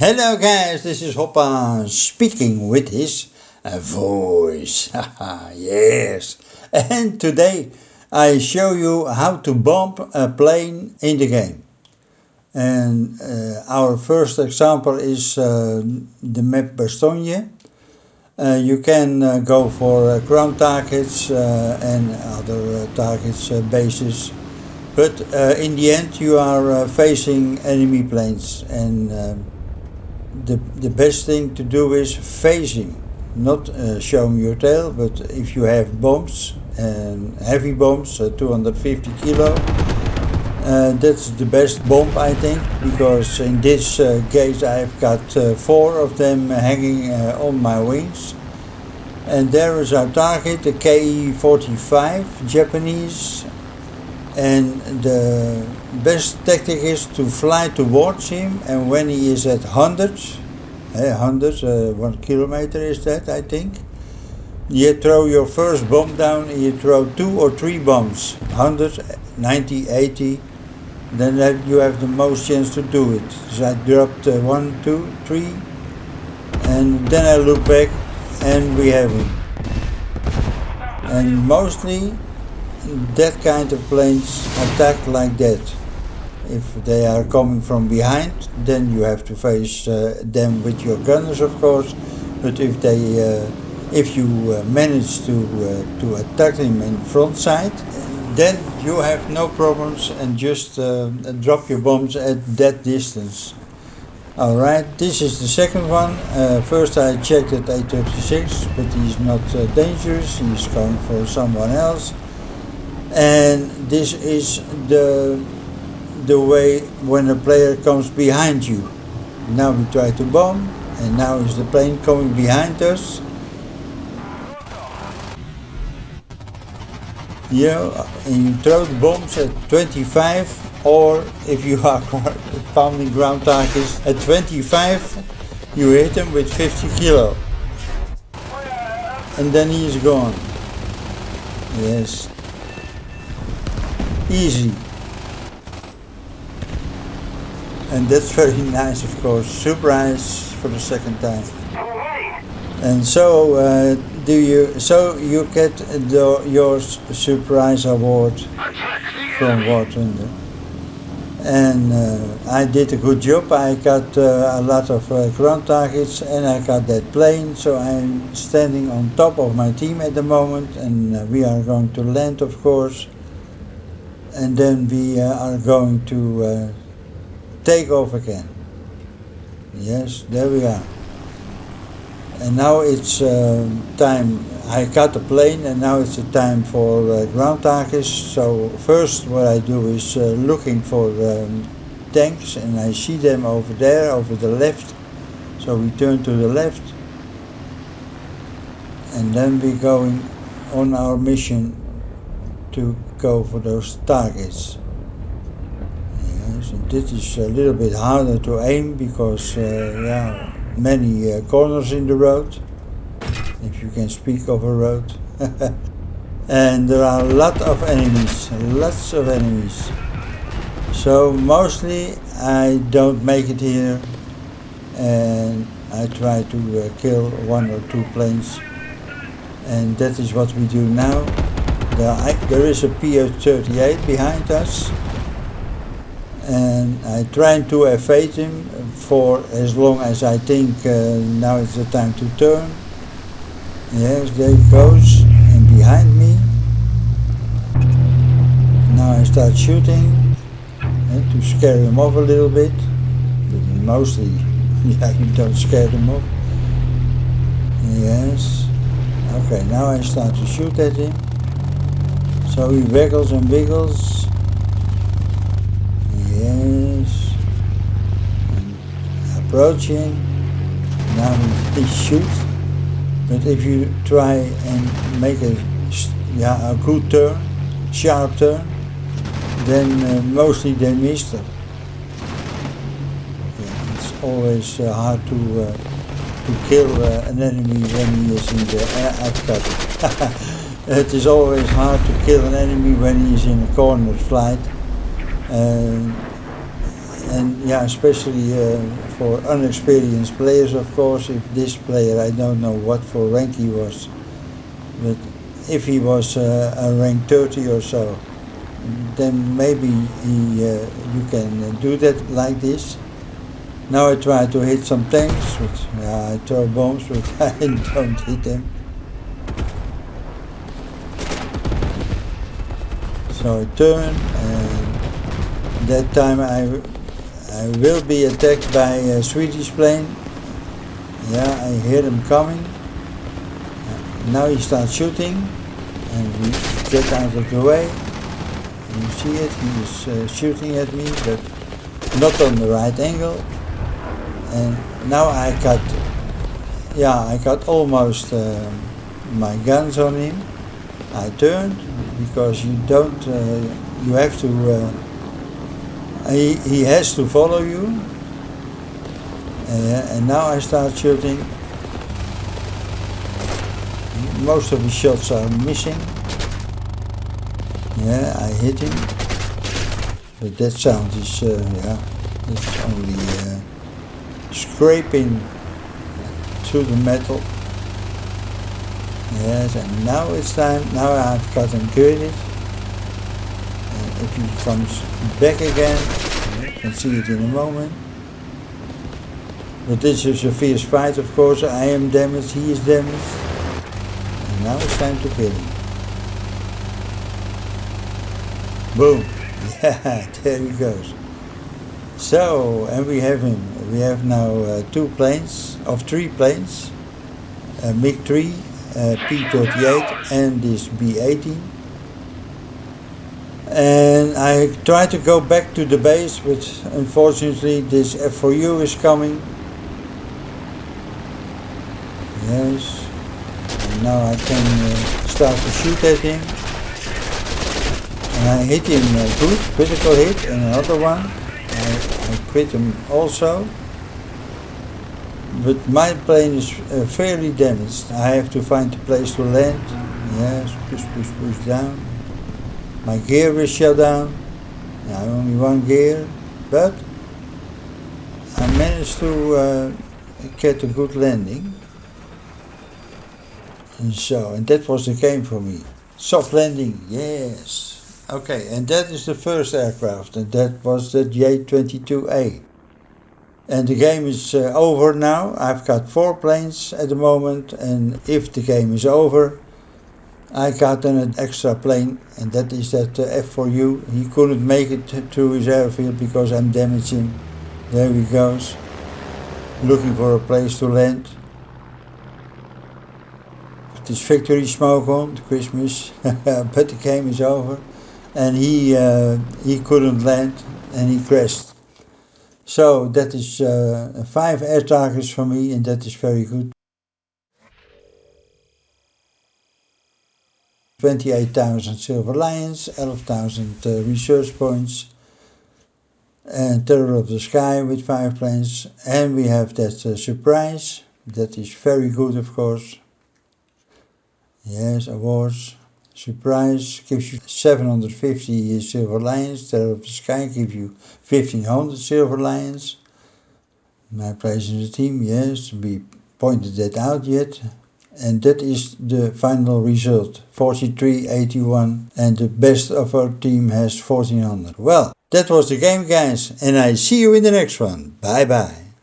Hello guys, this is HoppA speaking with his voice. Yes. And today I show you how to bomb a plane in the game. And our first example is the map Bastogne. You can go for ground targets and other targets, bases. But in the end you are facing enemy planes, and the best thing to do is phasing, not showing your tail, but if you have bombs, and heavy bombs, 250 kilo, that's the best bomb I think, because in this case I've got 4 of them hanging on my wings. And there is our target, the KE-45 Japanese, and the best tactic is to fly towards him, and when he is at 100, 1 kilometer is that I think, you throw your first bomb down and you throw 2 or 3 bombs, 100, 90, 80, then you have the most chance to do it. So I dropped 1, 2, 3, and then I look back and we have him. And mostly that kind of planes attack like that. If they are coming from behind, then you have to face them with your gunners, of course. But if you manage to attack them in front side, then you have no problems, and just drop your bombs at that distance. Alright, this is the second one. First I checked at A36, but he's not dangerous, he's going for someone else. And this is the way when a player comes behind you. Now we try to bomb, and now is the plane coming behind us. And you throw the bombs at 25, or if you are pounding ground targets at 25, you hit him with 50 kilo. And then he is gone. Yes. Easy. And that's very nice, of course. Surprise for the second time. And so you get your surprise award from War Thunder. And I did a good job. I got a lot of ground targets, and I got that plane. So I'm standing on top of my team at the moment, and we are going to land, of course. And then we are going to take off again. Yes, there we are. And now it's time. I got the plane, and now it's the time for ground targets. So first what I do is looking for tanks, and I see them over there, over the left. So we turn to the left, and then we're going on our mission to go for those targets. Yes, and this is a little bit harder to aim because many corners in the road, if you can speak of a road. And there are a lot of enemies, lots of enemies. So mostly I don't make it here, and I try to kill 1 or 2 planes, and that is what we do now. There is a PO-38 behind us, and I try to evade him for as long as I think now is the time to turn. Yes, there he goes, and behind me. Now I start shooting to scare him off a little bit, but mostly you don't scare them off. Yes. Okay, now I start to shoot at him. So he wiggles and wiggles. Yes. And approaching. Now he shoots. But if you try and make a good turn, sharp turn, then mostly they miss them. Yeah, it's always hard to kill an enemy when he is in the air. It is always hard to kill an enemy when he is in a corner flight. and yeah, especially for unexperienced players, of course. If this player, I don't know what for rank he was, but if he was a rank 30 or so, then maybe you can do that like this. Now I try to hit some tanks, but I throw bombs, but I don't hit them. So I turn, and that time I will be attacked by a Swedish plane. Yeah, I hear them coming. Now he starts shooting, and we get out of the way. You see it, he is shooting at me, but not on the right angle. And now I got almost my guns on him. I turned, because you don't, you have to, he has to follow you. And now I start shooting. Most of the shots are missing. Yeah, I hit him. But that sound is, it's only scraping through the metal. Yes, and now it's time. Now I've got him girded. And if he comes back again, you can see it in a moment. But this is a fierce fight, of course. I am damaged, he is damaged. And now it's time to kill him. Boom. Yeah, there he goes. So, and we have him. We have now three planes. MiG-3. P-38 and this B-18, and I try to go back to the base, but unfortunately this F4U is coming. Yes, and now I can start to shoot at him, and I hit him good, critical hit, and another one. I quit him also. But my plane is fairly damaged. I have to find a place to land. Yes, push down. My gear is shut down. I only one gear, but I managed to get a good landing. And that was the game for me. Soft landing, yes. Okay, and that is the first aircraft, and that was the J-22A. And the game is over now. I've got 4 planes at the moment, and if the game is over, I got an extra plane, and that is that F4U. He couldn't make it to his airfield because I'm damaging. There he goes, looking for a place to land. There's victory smoke on, Christmas, but the game is over, and he couldn't land, and he crashed. So that is 5 air targets for me, and that is very good. 28,000 silver lions, 11,000 research points, and Terror of the Sky with 5 planes. And we have that surprise, that is very good, of course. Yes, awards. Surprise gives you 750 silver lions. Terror of the Sky gives you 1,500 silver lions. My place in the team, yes, we pointed that out yet. And that is the final result, 43-81, and the best of our team has 1,400. Well, that was the game, guys, and I see you in the next one. Bye bye.